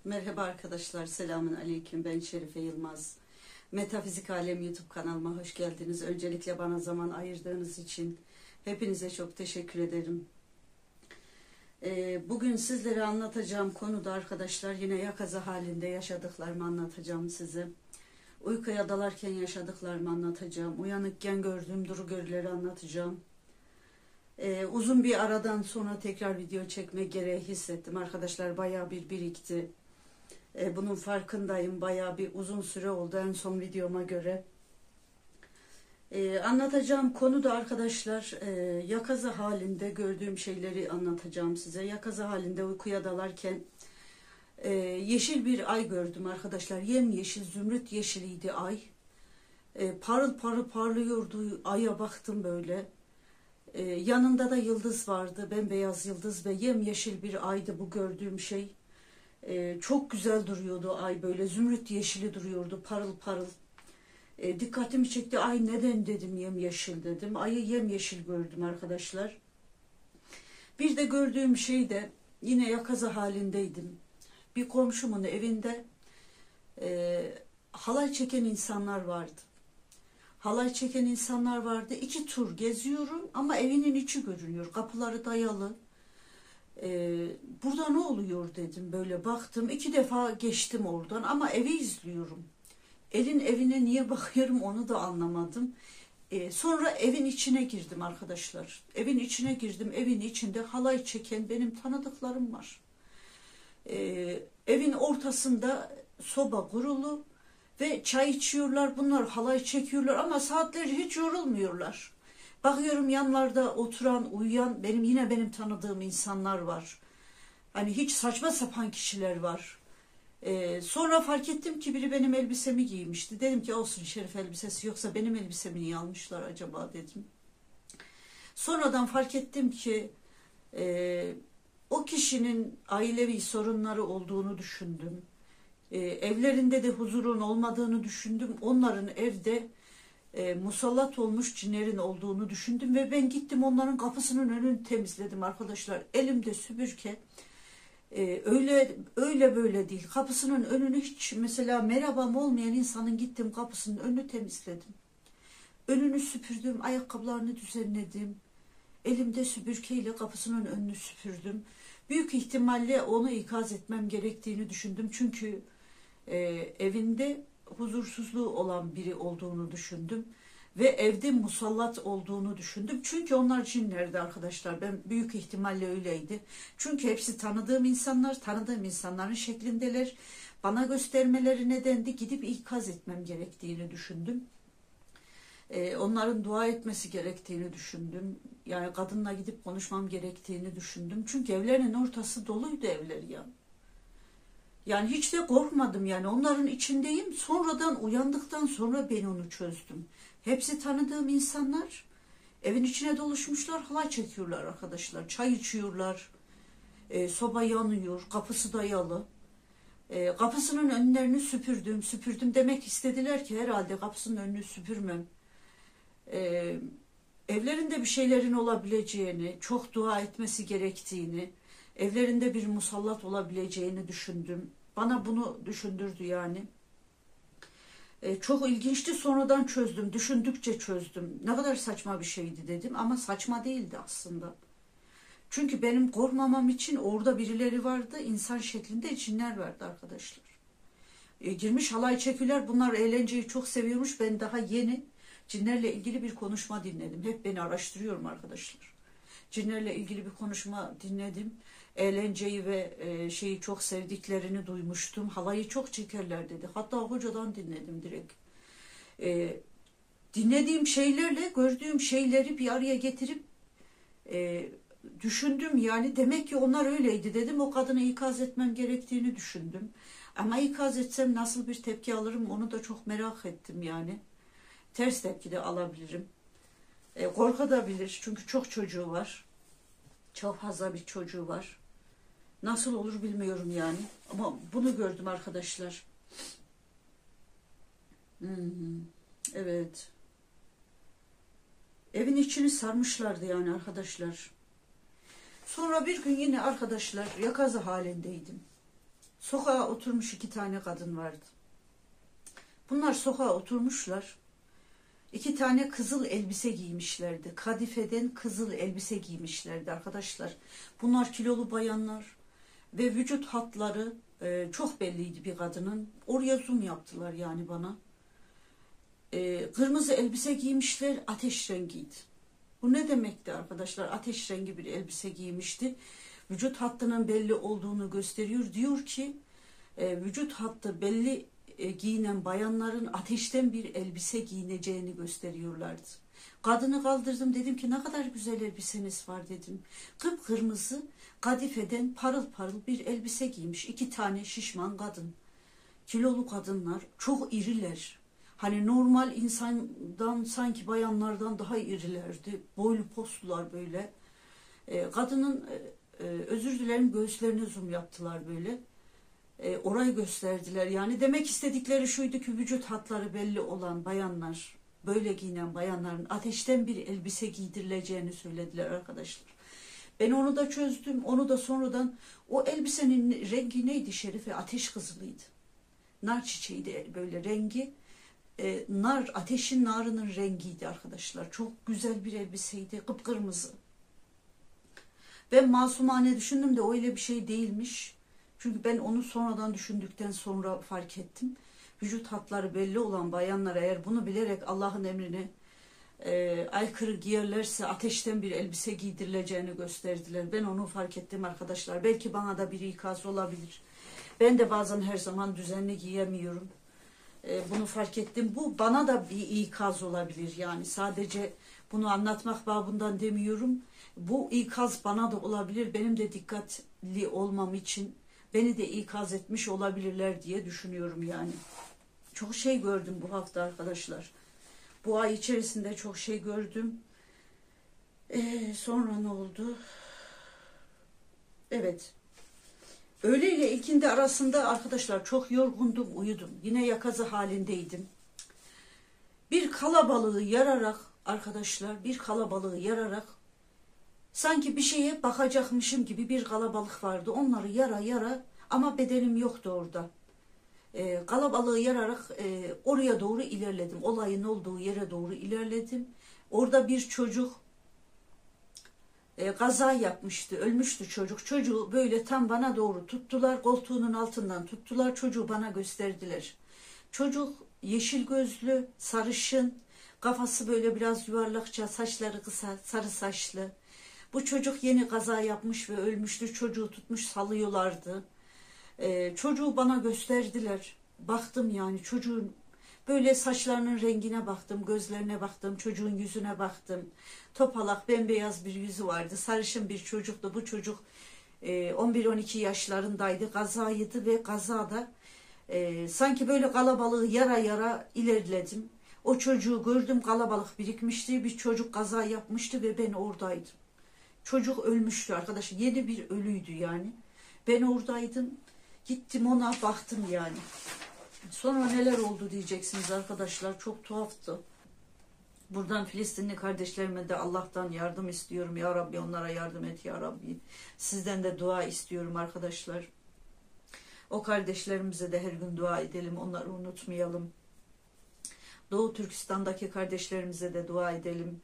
Merhaba arkadaşlar, selamun aleyküm. Ben Şerife Yılmaz. Metafizik Alem YouTube kanalıma hoş geldiniz. Öncelikle bana zaman ayırdığınız için hepinize çok teşekkür ederim. Bugün sizlere anlatacağım konuda arkadaşlar yine yakaza halinde yaşadıklarımı anlatacağım size. Uykuya dalarken yaşadıklarımı anlatacağım. Uyanıkken gördüğüm duru görüleri anlatacağım. Uzun bir aradan sonra tekrar video çekme gereği hissettim. Arkadaşlar bayağı bir birikti. Bunun farkındayım. Bayağı bir uzun süre oldu en son videoma göre. Anlatacağım konu da arkadaşlar yakaza halinde gördüğüm şeyleri anlatacağım size. Yakaza halinde uykuya dalarken yeşil bir ay gördüm arkadaşlar. Yemyeşil, zümrüt yeşiliydi ay. Parıl parıl parlıyordu. Aya baktım böyle. Yanında da yıldız vardı. Bembeyaz yıldız ve yemyeşil bir aydı bu gördüğüm şey. Çok güzel duruyordu ay, böyle zümrüt yeşili duruyordu, parıl parıl. Dikkatimi çekti. Ay neden dedim, yemyeşil dedim. Ayı yemyeşil gördüm arkadaşlar. Bir de gördüğüm şey de yine yakaza halindeydim. Bir komşumun evinde halay çeken insanlar vardı. Halay çeken insanlar vardı. 2 tur geziyorum ama evinin içi görünüyor. Kapıları dayalı. Burada ne oluyor dedim, böyle baktım. 2 defa geçtim oradan ama evi izliyorum. Elin evine niye bakıyorum onu da anlamadım. Sonra evin içine girdim arkadaşlar. Evin içine girdim. Evin içinde halay çeken benim tanıdıklarım var. Evin ortasında soba kurulu ve çay içiyorlar. Bunlar halay çekiyorlar ama saatlerce hiç yorulmuyorlar. Bakıyorum yanlarda oturan, uyuyan benim tanıdığım insanlar var. Hani hiç saçma sapan kişiler var. Sonra fark ettim ki biri benim elbisemi giymişti. Dedim ki olsun, Şerif elbisesi yoksa benim elbisemi niye almışlar acaba dedim. Sonradan fark ettim ki o kişinin ailevi sorunları olduğunu düşündüm. Evlerinde de huzurun olmadığını düşündüm. Onların evde musallat olmuş cinlerin olduğunu düşündüm ve ben gittim onların kapısının önünü temizledim arkadaşlar. Elimde süpürge. Öyle böyle değil. Kapısının önünü hiç, mesela merhabam olmayan insanın gittim kapısının önünü temizledim. Önünü süpürdüm, ayakkabılarını düzenledim. Elimde süpürgeyle kapısının önünü süpürdüm. Büyük ihtimalle onu ikaz etmem gerektiğini düşündüm. Çünkü evinde huzursuzluğu olan biri olduğunu düşündüm. Ve evde musallat olduğunu düşündüm. Çünkü onlar cinlerdi arkadaşlar. Ben büyük ihtimalle öyleydi. Çünkü hepsi tanıdığım insanlar. Tanıdığım insanların şeklindeler. Bana göstermeleri nedendi. Gidip ikaz etmem gerektiğini düşündüm. Onların dua etmesi gerektiğini düşündüm. Yani kadınla gidip konuşmam gerektiğini düşündüm. Çünkü evlerinin ortası doluydu evleri ya. Yani hiç de korkmadım yani. Onların içindeyim. Sonradan uyandıktan sonra ben onu çözdüm. Hepsi tanıdığım insanlar. Evin içine doluşmuşlar, halay çekiyorlar arkadaşlar. Çay içiyorlar. Soba yanıyor. Kapısı dayalı. Kapısının önlerini süpürdüm. Süpürdüm demek istediler ki herhalde kapısının önünü süpürmem. Evlerinde bir şeylerin olabileceğini, çok dua etmesi gerektiğini, evlerinde bir musallat olabileceğini düşündüm. Bana bunu düşündürdü yani. Çok ilginçti, sonradan çözdüm. Düşündükçe çözdüm. Ne kadar saçma bir şeydi dedim ama saçma değildi aslında. Çünkü benim korkmamam için orada birileri vardı. İnsan şeklinde cinler vardı arkadaşlar. Girmiş halay çekiyorlar. Bunlar eğlenceyi çok seviyormuş. Ben daha yeni cinlerle ilgili bir konuşma dinledim. Hep beni araştırıyorum arkadaşlar. Cinlerle ilgili bir konuşma dinledim. Eğlenceyi ve şeyi çok sevdiklerini duymuştum. Halayı çok çekerler dedi. Hatta hocadan dinledim direkt. Dinlediğim şeylerle gördüğüm şeyleri bir araya getirip düşündüm. Yani demek ki onlar öyleydi dedim. O kadını ikaz etmem gerektiğini düşündüm. Ama ikaz etsem nasıl bir tepki alırım onu da çok merak ettim yani. Ters tepki de alabilirim. Korkabilir çünkü çok çocuğu var. Çok fazla bir çocuğu var. Nasıl olur bilmiyorum yani. Ama bunu gördüm arkadaşlar. Evet. Evin içini sarmışlardı yani arkadaşlar. Sonra bir gün yine arkadaşlar yakaza halindeydim. Sokağa oturmuş 2 tane kadın vardı. Bunlar sokağa oturmuşlar. 2 tane kızıl elbise giymişlerdi. Kadifeden kızıl elbise giymişlerdi arkadaşlar. Bunlar kilolu bayanlar ve vücut hatları çok belliydi bir kadının. Oraya zoom yaptılar yani bana. Kırmızı elbise giymişler, ateş rengiydi. Bu ne demekti arkadaşlar? Ateş rengi bir elbise giymişti. Vücut hattının belli olduğunu gösteriyor. Diyor ki vücut hattı belli giyinen bayanların ateşten bir elbise giyineceğini gösteriyorlardı. Kadını kaldırdım, dedim ki ne kadar güzel elbiseniz var dedim. Kıpkırmızı kadifeden parıl parıl bir elbise giymiş 2 tane şişman kadın. Kilolu kadınlar, çok iriler. Hani normal insandan, sanki bayanlardan daha irilerdi. Boylu postlular böyle. Kadının özür dilerim göğüslerine zoom yaptılar böyle. Orayı gösterdiler. Yani demek istedikleri şuydu ki vücut hatları belli olan bayanlar, böyle giyinen bayanların ateşten bir elbise giydirileceğini söylediler arkadaşlar. Ben onu da çözdüm. Onu da sonradan, o elbisenin rengi neydi Şerife? Ateş kızılıydı. Nar çiçeğiydi böyle rengi. Nar, ateşin narının rengiydi arkadaşlar. Çok güzel bir elbiseydi. Kıpkırmızı. Ben masumane düşündüm de öyle bir şey değilmiş. Çünkü ben onu sonradan düşündükten sonra fark ettim. Vücut hatları belli olan bayanlar eğer bunu bilerek Allah'ın emrine aykırı giyerlerse ateşten bir elbise giydirileceğini gösterdiler. Ben onu fark ettim arkadaşlar. Belki bana da bir ikaz olabilir. Ben de bazen her zaman düzenli giyemiyorum. Bunu fark ettim. Bu bana da bir ikaz olabilir. Yani sadece bunu anlatmak babından demiyorum. Bu ikaz bana da olabilir. Benim de dikkatli olmam için beni de ikaz etmiş olabilirler diye düşünüyorum yani. Çok şey gördüm bu hafta arkadaşlar. Bu ay içerisinde çok şey gördüm. Sonra ne oldu? Evet. Öğle ile ikindi arasında arkadaşlar çok yorgundum, uyudum. Yine yakazı halindeydim. Bir kalabalığı yararak arkadaşlar, bir kalabalığı yararak sanki bir şeye bakacakmışım gibi bir kalabalık vardı. Onları yara yara ama bedenim yoktu orada. Kalabalığı yararak oraya doğru ilerledim. Olayın olduğu yere doğru ilerledim. Orada bir çocuk kaza yapmıştı. Ölmüştü çocuk. Çocuğu böyle tam bana doğru tuttular. Koltuğunun altından tuttular. Çocuğu bana gösterdiler. Çocuk yeşil gözlü, sarışın, kafası böyle biraz yuvarlakça, saçları kısa, sarı saçlı. Bu çocuk yeni kaza yapmış ve ölmüştü. Çocuğu tutmuş salıyorlardı. Çocuğu bana gösterdiler. Baktım yani çocuğun böyle saçlarının rengine baktım, gözlerine baktım, çocuğun yüzüne baktım. Topalak, bembeyaz bir yüzü vardı. Sarışın bir çocuktu. Bu çocuk 11-12 yaşlarındaydı. Kazaydı ve kazada sanki böyle kalabalığı yara yara ilerledim. O çocuğu gördüm, kalabalık birikmişti. Bir çocuk kaza yapmıştı ve ben oradaydım. Çocuk ölmüştü arkadaşlar. Yeni bir ölüydü yani. Ben oradaydım. Gittim ona baktım yani. Sonra neler oldu diyeceksiniz arkadaşlar. Çok tuhaftı. Buradan Filistinli kardeşlerime de Allah'tan yardım istiyorum. Ya Rabbi onlara yardım et ya Rabbi. Sizden de dua istiyorum arkadaşlar. O kardeşlerimize de her gün dua edelim. Onları unutmayalım. Doğu Türkistan'daki kardeşlerimize de dua edelim.